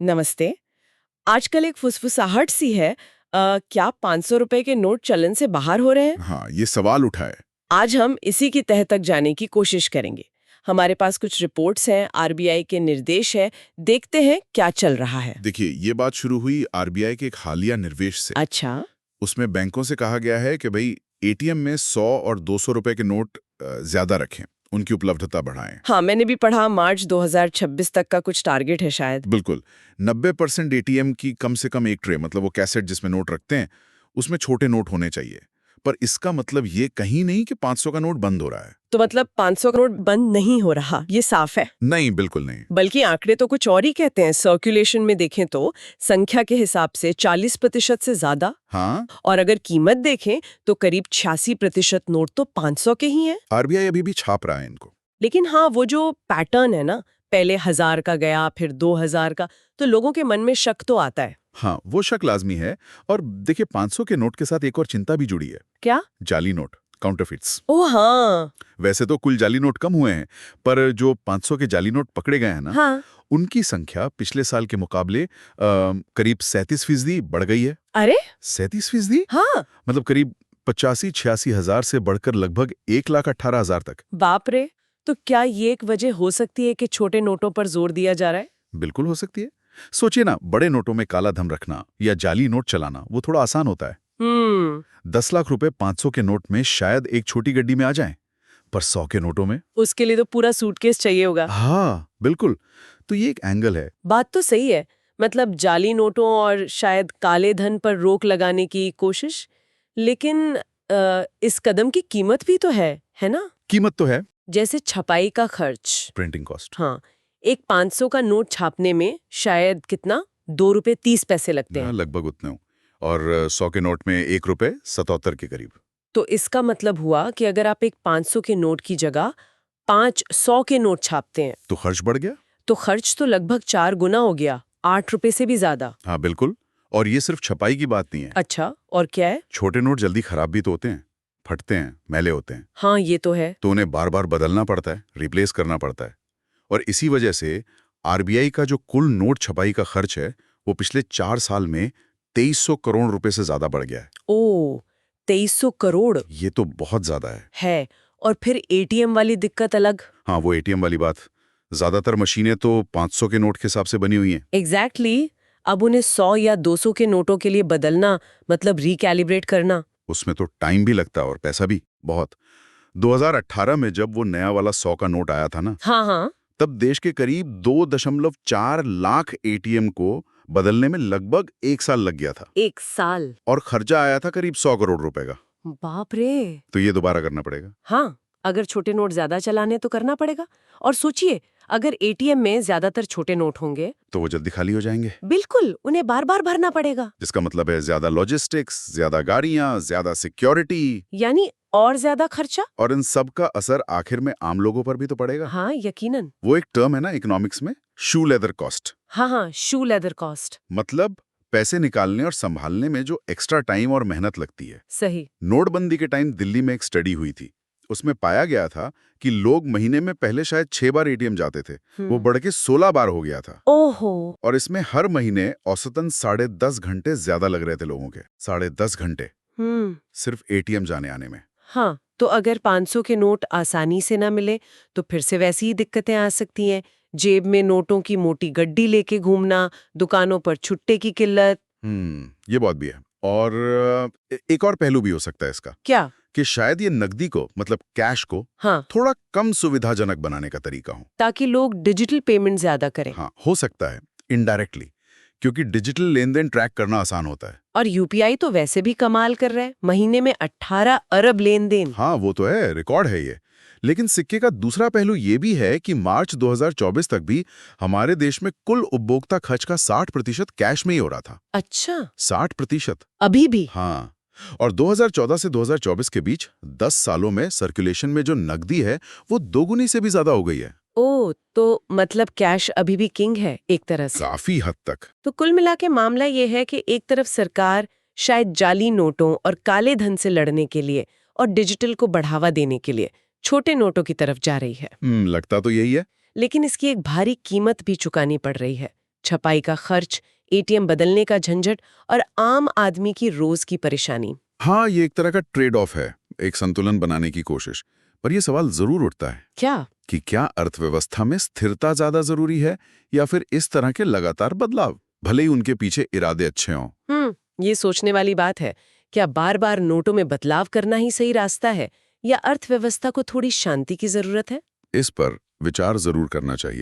नमस्ते। आजकल एक फुसफुसाहट सी है। क्या 500 रुपए के नोट चलन से बाहर हो रहे हैं? हाँ, ये सवाल उठा है। आज हम इसी की तह तक जाने की कोशिश करेंगे। हमारे पास कुछ रिपोर्ट्स हैं, आरबीआई के निर्देश है। देखते हैं क्या चल रहा है। देखिए, ये बात शुरू हुई आरबीआई के एक हालिया निर्देश से। अच्छा। उसमें बैंकों से कहा गया है कि भाई एटीएम में 100 और 200 रुपए के नोट ज्यादा रखें, उनकी उपलब्धता बढ़ाएं। हाँ, मैंने भी पढ़ा मार्च 2026 तक का कुछ टारगेट है शायद। बिल्कुल। 90% एटीएम की कम से कम एक ट्रे, मतलब वो कैसेट जिसमें नोट रखते हैं, उसमें छोटे नोट होने चाहिए। पर इसका मतलब ये कहीं नहीं कि 500 का नोट बंद हो रहा है। तो मतलब 500 करोड़ बंद नहीं हो रहा, ये साफ है। नहीं, बिल्कुल नहीं। बल्कि आंकड़े तो कुछ और ही कहते हैं। सर्कुलेशन में देखें तो संख्या के हिसाब से 40% से ज्यादा, हाँ, और अगर कीमत देखें तो करीब 86% नोट तो 500 के ही हैं। आरबीआई अभी भी छाप रहा है इनको। लेकिन हाँ, वो जो पैटर्न है ना, पहले 1000 का गया फिर 2000 का, तो लोगों के मन में शक तो आता है। हाँ, वो शक लाजमी है। और देखिए, 500 के नोट के साथ एक और चिंता भी जुड़ी है। क्या? जाली नोट, काउंटरफिट्स। ओ हाँ। वैसे तो कुल जाली नोट कम हुए हैं, पर जो 500 के जाली नोट पकड़े गए हैं ना, हाँ। उनकी संख्या पिछले साल के मुकाबले करीब 37% बढ़ गई है। अरे 37%? हाँ। मतलब करीब 85-86 हजार से बढ़कर लगभग 1,18,000 तक। बाप रे। तो क्या ये एक वजह हो सकती है कि छोटे नोटों पर जोर दिया जा रहा है? बिल्कुल हो सकती है। सोचिए ना, बड़े नोटों में काला धन रखना या जाली नोट चलाना वो थोड़ा आसान होता है। 10 लाख रुपए 500 के नोट में शायद एक छोटी गड्डी में आ जाएं, पर 100 के नोटों में उसके लिए तो पूरा सूटकेस चाहिए होगा। हाँ, बिल्कुल। तो ये एक एंगल है। बात तो सही है। मतलब जाली नोटों और शायद काले धन पर रोक लगाने की कोशिश। लेकिन इस कदम की कीमत भी तो है ना? कीमत तो है। जैसे छपाई का खर्च। Printing cost. हाँ, एक 500 का नोट छापने में शायद कितना, 2 रुपए 30 पैसे लगते हैं। लगभग उतने हो। और 100 के नोट में 1 रुपए 77 के करीब। तो इसका मतलब हुआ कि अगर आप एक 500 के नोट की जगह 500 के नोट छापते हैं, तो खर्च बढ़ गया। तो खर्च तो लगभग 4 गुना हो गया, 8 रुपए से भी ज्यादा। हाँ, बिल्कुल। और ये सिर्फ छपाई की बात नहीं है। अच्छा, और क्या है? छोटे नोट जल्दी खराब भी तो होते हैं, फटते हैं, मैले होते हैं। हाँ, ये तो है। तो उन्हें बार बार बदलना पड़ता है, रिप्लेस करना पड़ता है। और इसी वजह से आरबीआई का जो कुल नोट छपाई का खर्च है, वो पिछले 4 साल में 2300 करोड़ रुपए से ज्यादा बढ़ गया है। ओ, 2300 करोड़ ये तो बहुत ज्यादा है। और फिर एटीएम वाली दिक्कत अलग। हाँ, वो एटीएम वाली बात। ज्यादातर मशीनें तो 500 के नोट के हिसाब से बनी हुई हैं। एग्जैक्टली। अब उन्हें 100 या 200 के नोटों के लिए बदलना मतलब रिकैलिब्रेट करना। उसमें तो टाइम भी लगता है और पैसा भी बहुत। 2018 में जब वो नया वाला 100 का नोट आया था ना, हाँ हाँ। तब देश के करीब 2.4 लाख एटीएम को बदलने में लगभग 1 साल लग गया था। 1 साल? और खर्चा आया था करीब 100 करोड़ रुपए का। बाप रे। तो ये दोबारा करना पड़ेगा। हाँ, अगर छोटे नोट ज्यादा चलाने तो करना पड़ेगा। और सोचिए, अगर एटीएम में ज्यादातर छोटे नोट होंगे तो वो जल्दी खाली हो जाएंगे। बिल्कुल, उन्हें बार बार भरना पड़ेगा। जिसका मतलब है ज्यादा लॉजिस्टिक्स, ज्यादा गाड़ियां, ज्यादा सिक्योरिटी। यानी और ज्यादा खर्चा। और इन सब का असर आखिर में आम लोगों पर भी तो पड़ेगा। हाँ, यकीनन। वो एक टर्म है ना इकोनॉमिक्स में, शू लेदर कॉस्ट। हाँ हाँ, शू लेदर कॉस्ट। मतलब पैसे निकालने और संभालने में जो एक्स्ट्रा टाइम और मेहनत लगती है। सही। नोटबंदी के टाइम दिल्ली में एक स्टडी हुई थी। उसमें पाया गया था कि लोग महीने में पहले शायद 6 बार एटीएम जाते थे, वो बढ़ के 16 बार हो गया था। ओहो। और इसमें हर महीने औसतन 10.5 घंटे ज्यादा लग रहे थे लोगों के। 10.5 घंटे सिर्फ एटीएम जाने आने में। हाँ, तो अगर 500 के नोट आसानी से ना मिले तो फिर से वैसी ही दिक्कतें आ सकती हैं। जेब में नोटों की मोटी गड्डी लेके घूमना, दुकानों पर छुट्टे की किल्लत। ये बात भी है। और एक और पहलू भी हो सकता है इसका, क्या? कि शायद ये नकदी को, मतलब कैश को, हाँ, थोड़ा कम सुविधाजनक बनाने का तरीका हो। ताकि लोग डिजिटल पेमेंट ज्यादा करें। हाँ, हो सकता है इनडायरेक्टली, क्योंकि डिजिटल लेन देन ट्रैक करना आसान होता है। और यूपीआई तो वैसे भी कमाल कर रहा है, महीने में 18 अरब लेन देन। हाँ, वो तो है, रिकॉर्ड है ये। लेकिन सिक्के का दूसरा पहलू ये भी है कि मार्च 2024 तक भी हमारे देश में कुल उपभोक्ता खर्च का 60% कैश में ही हो रहा था। अच्छा, 60%। अभी भी? हाँ। और 2014 से 2024 के बीच 10 सालों में सर्कुलेशन में जो नकदी है, वो दोगुनी से भी ज्यादा हो गई है। ओ, तो मतलब कैश अभी भी किंग है एक तरह से। काफी हद तक। तो कुल मिला के मामला ये है कि एक तरफ सरकार शायद जाली नोटों और काले धन से लड़ने के लिए और डिजिटल को बढ़ावा देने के लिए छोटे नोटों की तरफ जा रही है। लगता तो यही है। लेकिन इसकी एक भारी कीमत भी चुकानी पड़ रही है। छपाई का खर्च, एटीएम बदलने का झंझट और आम आदमी की रोज की परेशानी। हाँ, ये एक तरह का ट्रेड ऑफ है, एक संतुलन बनाने की कोशिश। पर यह सवाल जरूर उठता है क्या? कि क्या अर्थव्यवस्था में स्थिरता ज्यादा जरूरी है या फिर इस तरह के लगातार बदलाव, भले ही उनके पीछे इरादे अच्छे हों। ये सोचने वाली बात है। क्या बार बार नोटों में बदलाव करना ही सही रास्ता है या अर्थव्यवस्था को थोड़ी शांति की जरूरत है? इस पर विचार जरूर करना चाहिए।